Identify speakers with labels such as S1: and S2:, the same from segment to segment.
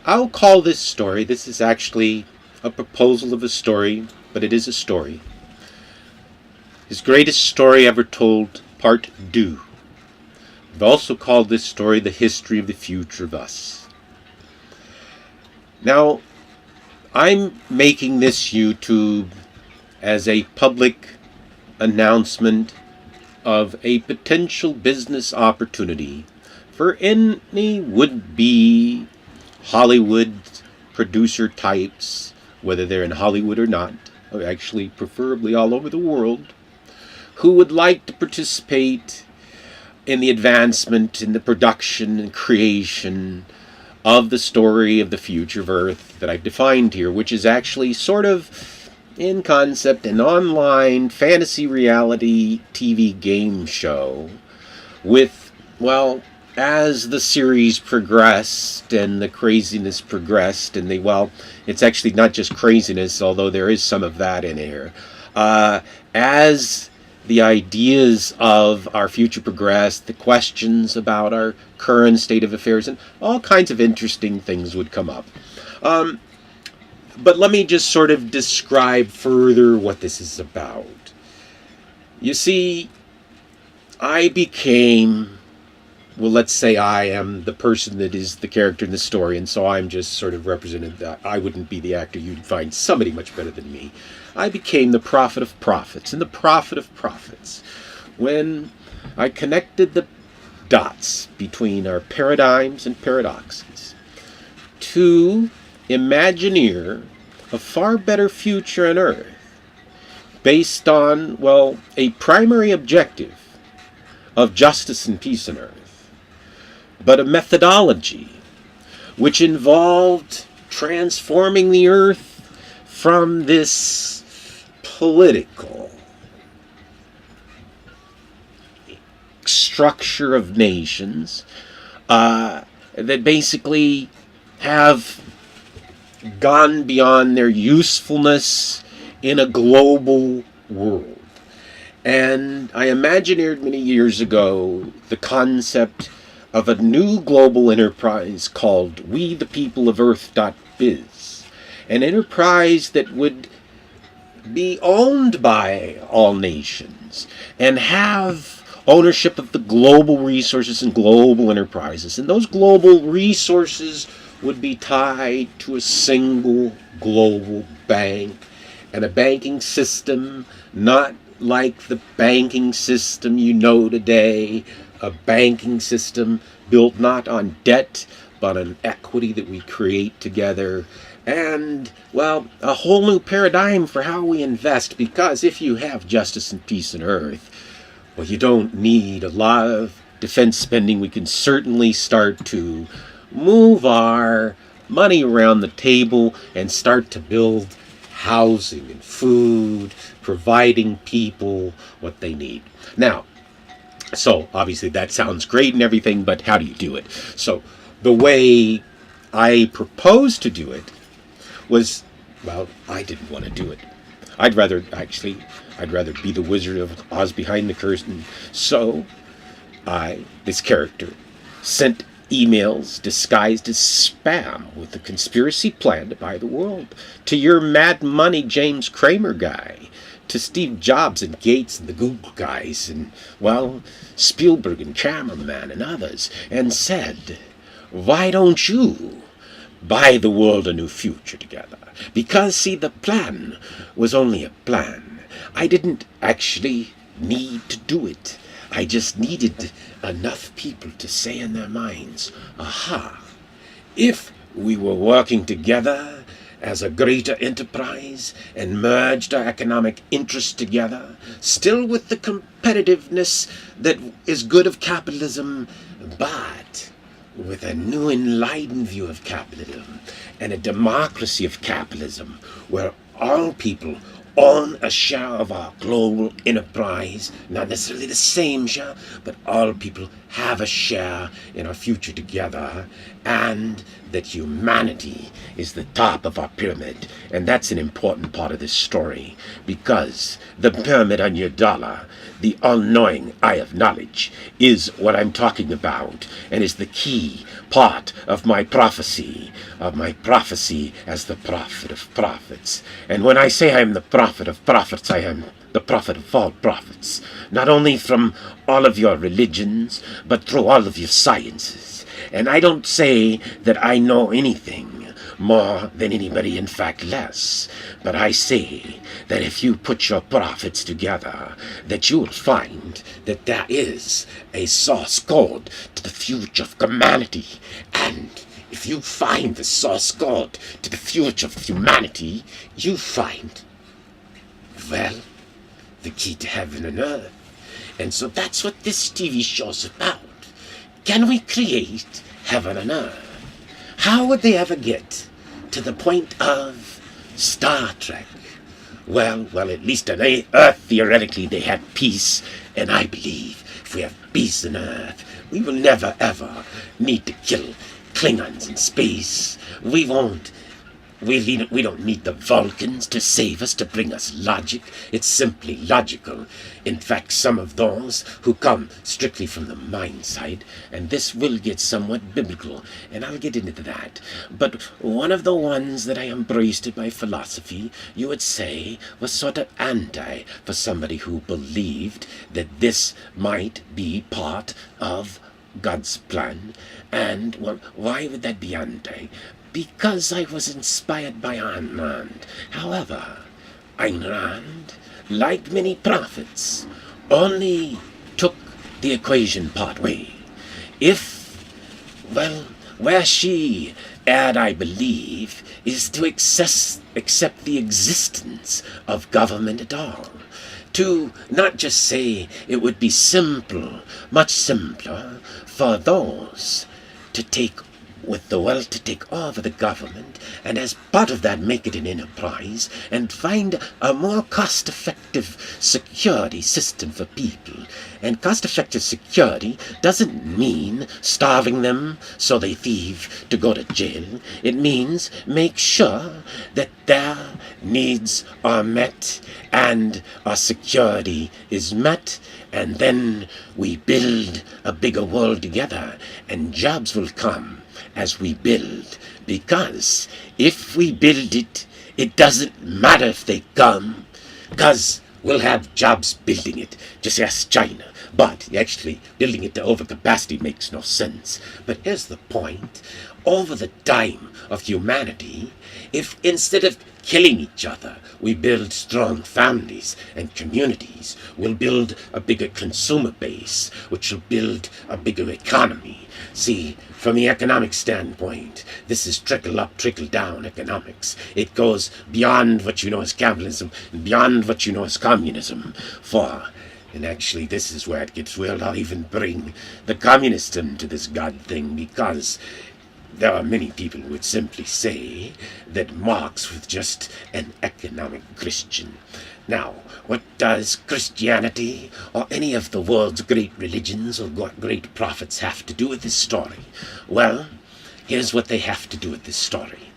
S1: I'll call this story, this is actually a proposal of a story, but it is a story. His greatest story ever told, part 2. I've also called this story The History of the Future of Us. Now, I'm making this YouTube as a public announcement of a potential business opportunity for any would-be Hollywood producer types, whether they're in Hollywood or not, or actually preferably all over the world, who would like to participate in the advancement, in the production and creation of the story of the future of Earth that I've defined here, which is actually sort of, in concept, an online fantasy reality TV game show with, well, as the series progressed and the craziness progressed, and it's actually not just craziness, although there is some of that in here, as the ideas of our future progressed, the questions about our current state of affairs, and all kinds of interesting things would come up. But let me just sort of describe further what this is about. You see, I became, well, let's say I am the person that is the character in the story, and so I'm just sort of represented that. I wouldn't be the actor. You'd find somebody much better than me. I became the prophet of prophets, and the prophet of prophets when I connected the dots between our paradigms and paradoxes to imagineer a far better future on Earth based on, well, a primary objective of justice and peace on Earth, but a methodology which involved transforming the Earth from this political structure of nations that basically have gone beyond their usefulness in a global world. And I imagineered many years ago the concept of a new global enterprise called WeThePeopleOfEarth.biz, an enterprise that would be owned by all nations and have ownership of the global resources and global enterprises. And those global resources would be tied to a single global bank, and a banking system not like the banking system you know today, a banking system built not on debt but on equity that we create together. And, well, a whole new paradigm for how we invest, because if you have justice and peace on Earth, well, you don't need a lot of defense spending. We can certainly start to move our money around the table and start to build housing and food, providing people what they need. Now, so obviously that sounds great and everything, but how do you do it? So the way I proposed to do it was, well, I didn't want to do it. I'd rather be the Wizard of Oz behind the curtain. So this character, sent emails disguised as spam with a conspiracy plan to buy the world to your Mad Money James Cramer guy, to Steve Jobs and Gates and the Google guys, and, well, Spielberg and Cameraman and others, and said, why don't you buy the world a new future together? Because, see, the plan was only a plan. I didn't actually need to do it. I just needed enough people to say in their minds, aha, if we were working together as a greater enterprise and merged our economic interests together, still with the competitiveness that is good of capitalism, but with a new enlightened view of capitalism and a democracy of capitalism where all people own a share of our global enterprise, not necessarily the same share, but all people have a share in our future together, and that humanity is the top of our pyramid. And that's an important part of this story, because the pyramid on your dollar, the all-knowing eye of knowledge, is what I'm talking about, and is the key part of my prophecy as the prophet of prophets. And when I say I am the prophet of prophets, I am the prophet of all prophets, not only from all of your religions, but through all of your sciences. And I don't say that I know anything more than anybody, in fact less, but I say that if you put your prophets together, that you'll find that there is a source code to the future of humanity. And if you find the source code to the future of humanity, you find, well, the key to heaven and earth. And so that's what this TV show's about. Can we create heaven and earth? How would they ever get to the point of Star Trek? Well, at least on Earth, theoretically, they had peace. And I believe if we have peace on Earth, we will never, ever need to kill Klingons in space. We don't need the Vulcans to save us, to bring us logic. It's simply logical. In fact, some of those who come strictly from the mind side, and this will get somewhat biblical, and I'll get into that. But one of the ones that I embraced in my philosophy, you would say, was sort of anti for somebody who believed that this might be part of God's plan. And, well, why would that be anti? Because I was inspired by Ayn Rand. However, Ayn Rand, like many prophets, only took the equation part way. Where she erred, I believe, is to accept the existence of government at all. To not just say it would be simple, much simpler, for those to take over the government, and as part of that make it an enterprise, and find a more cost-effective security system for people. And cost-effective security doesn't mean starving them so they thieve to go to jail. It means make sure that their needs are met and our security is met, and then we build a bigger world together, and jobs will come as we build, because if we build it, it doesn't matter if they come, because we'll have jobs building it. Just ask China. But actually, building it to overcapacity makes no sense. But here's the point. Over the time of humanity, if instead of killing each other, we build strong families and communities, we'll build a bigger consumer base, which will build a bigger economy. See, from the economic standpoint, this is trickle-up, trickle-down economics. It goes beyond what you know as capitalism, and beyond what you know as communism. And actually, this is where it gets weird. I'll even bring the communists into this God thing, because there are many people who would simply say that Marx was just an economic Christian. Now, what does Christianity or any of the world's great religions or great prophets have to do with this story? Well, here's what they have to do with this story.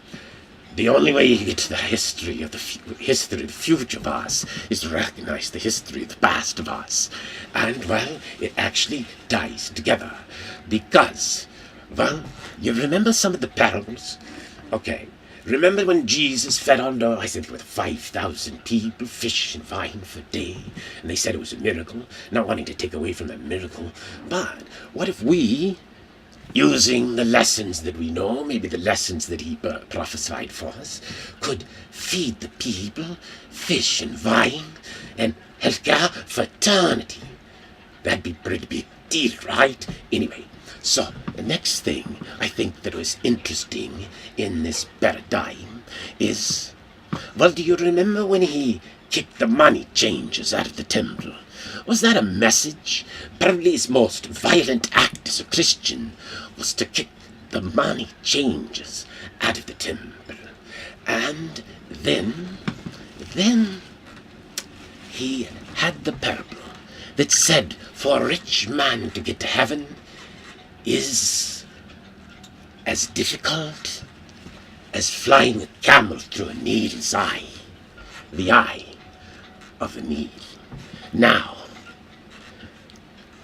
S1: The only way you get to the history of the future of us is to recognize the history of the past of us. And, well, it actually ties together. Because, well, you remember some of the parables? Okay. Remember when Jesus fed on, I think, with 5,000 people, fish and wine for a day, and they said it was a miracle, not wanting to take away from that miracle. But what if we, using the lessons that we know, maybe the lessons that he prophesied for us, could feed the people fish and wine and healthcare for eternity? That'd be a pretty big deal, right? Anyway. So, the next thing I think that was interesting in this paradigm is, well, do you remember when he kicked the money changers out of the temple? Was that a message? Probably his most violent act as a Christian was to kick the money changers out of the temple. And then he had the parable that said for a rich man to get to heaven is as difficult as flying a camel through a needle's eye, the eye of a needle. Now,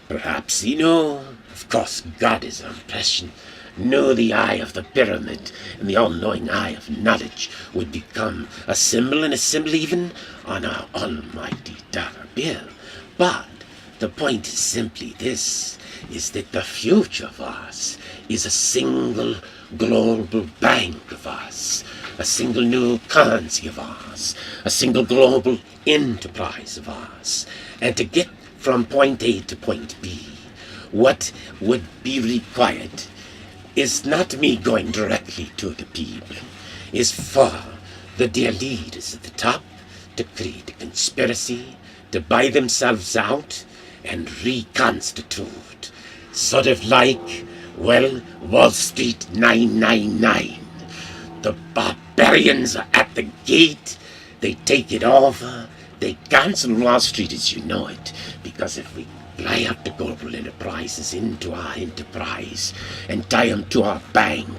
S1: perhaps of course God is omniscient, the eye of the pyramid and the all-knowing eye of knowledge would become a symbol and a symbol even on our almighty dollar bill. But the point is simply this, is that the future of us is a single global bank of us, a single new currency of us, a single global enterprise of us. And to get from point A to point B, what would be required is not me going directly to the people, is for the dear leaders at the top to create a conspiracy, to buy themselves out and reconstitute. Sort of like, Wall Street 999. The barbarians are at the gate, they take it over, they cancel Wall Street as you know it, because if we fly up the global enterprises into our enterprise and tie them to our bank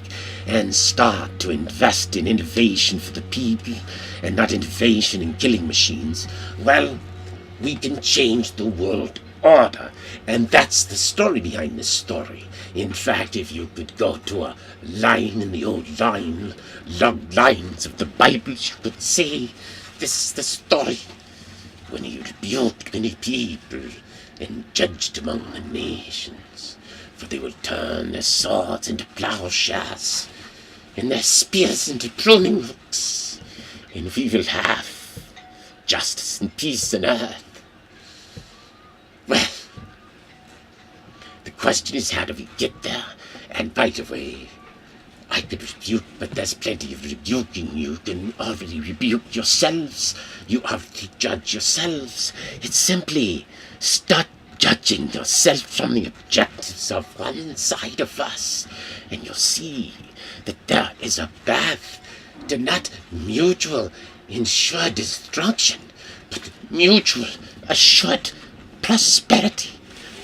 S1: and start to invest in innovation for the people and not innovation in killing machines, we can change the world order. And that's the story behind this story. In fact, if you could go to a line in the old log lines of the Bible, you could say, this is the story when he rebuked many people and judged among the nations. For they will turn their swords into plowshares and their spears into pruning hooks, and we will have justice and peace on earth. Well, the question is, how do we get there? And by the way, I could rebuke, but there's plenty of rebuking. You can already rebuke yourselves. You already judge yourselves. It's simply start judging yourself from the objectives of one side of us, and you'll see that there is a path to not mutual ensured destruction, but mutual assured prosperity.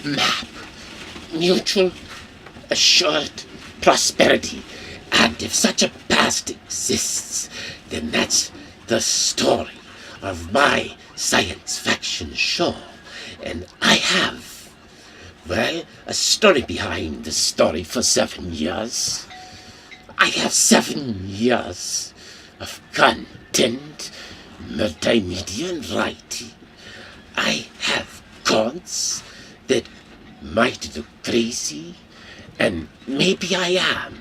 S1: Map mutual assured prosperity. And if such a past exists, then that's the story of my science fiction show. And I have, a story behind the story for 7 years. I have 7 years of content, multimedia and writing. I have codes that might look crazy, and maybe I am.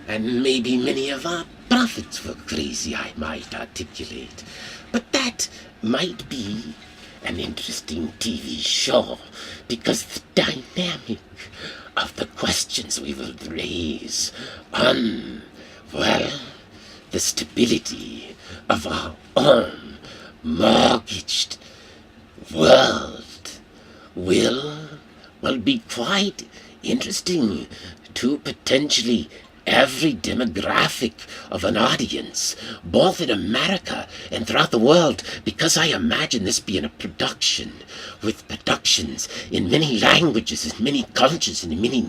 S1: And maybe many of our prophets were crazy, I might articulate. But that might be an interesting TV show, because the dynamic of the questions we will raise on, the stability of our own mortgaged world will be quite interesting to potentially every demographic of an audience, both in America and throughout the world, because I imagine this being a production with productions in many languages, in many cultures, and in many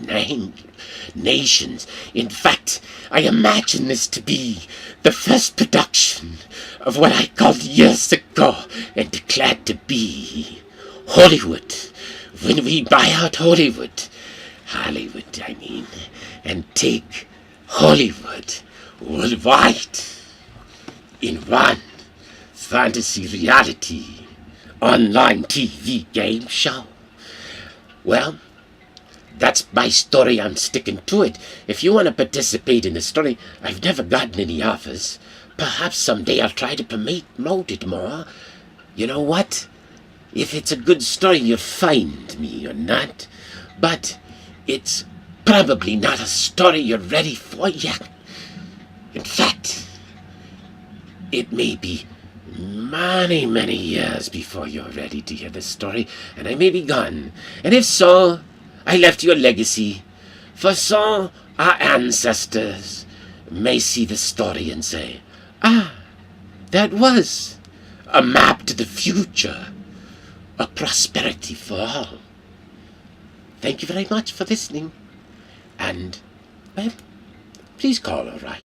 S1: nations. In fact, I imagine this to be the first production of what I called years ago and declared to be Hollywood. When we buy out Hollywood, and take Hollywood worldwide in one fantasy reality online TV game show. Well, that's my story. I'm sticking to it. If you want to participate in the story, I've never gotten any offers. Perhaps someday I'll try to promote it more. You know what? If it's a good story, you'll find me or not. But it's probably not a story you're ready for yet. In fact, it may be many, many years before you're ready to hear the story, and I may be gone. And if so, I left you a legacy, for so our ancestors may see the story and say, that was a map to the future, a prosperity for all. Thank you very much for listening, and, well, please call all right.